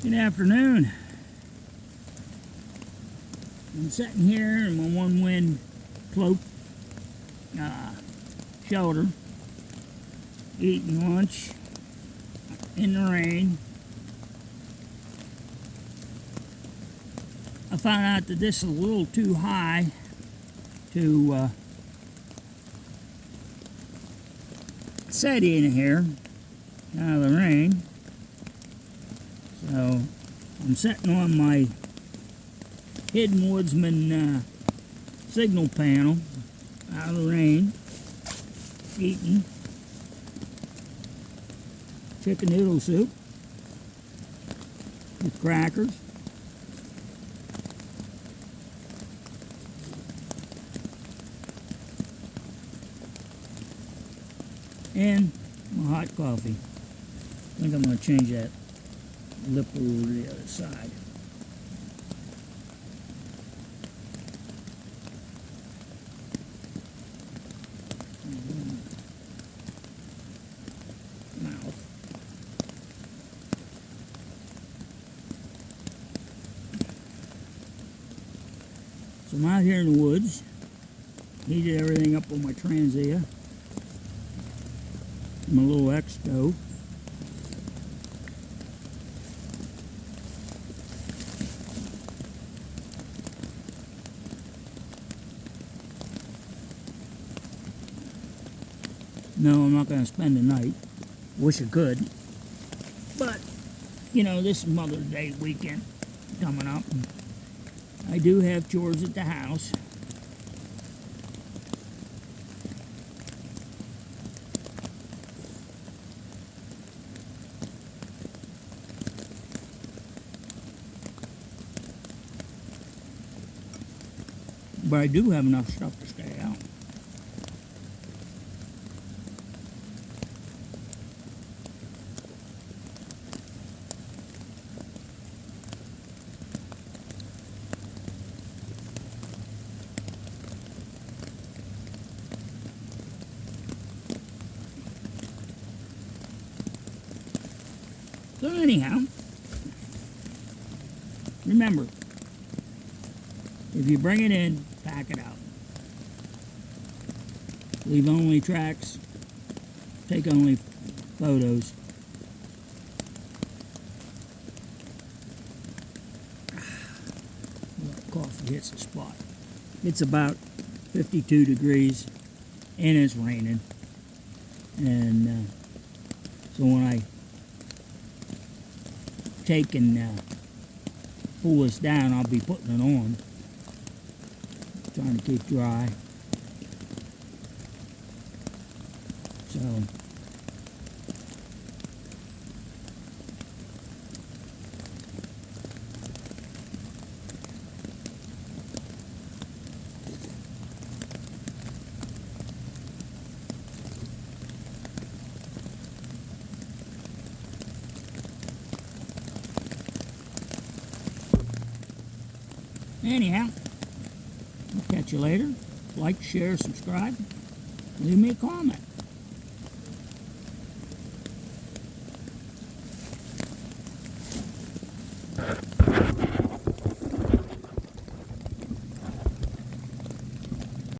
Good afternoon. I'm sitting here in my one wind cloak shelter, eating lunch in the rain. I found out that this is a little too high to set in here out of the rain. So I'm sitting on my Hidden Woodsman signal panel out of the rain, eating chicken noodle soup with crackers. And my hot coffee. I think I'm going to change that lip over to the other side. Mouth. So I'm out here in the woods. Heated everything up on my Transia. My little X stove. No, I'm not going to spend the night. Wish I could. But, you know, this is Mother's Day weekend coming up. And I do have chores at the house. But I do have enough stuff to stay out. So anyhow, remember, if you bring it in, pack it out. Leave only tracks, take only photos. Coffee hits the spot. It's about 52 degrees and it's raining. And so when I take and pull this down, I'll be putting it on. Trying to keep dry. So anyhow, I'll catch you later. Like, share, subscribe, leave me a comment.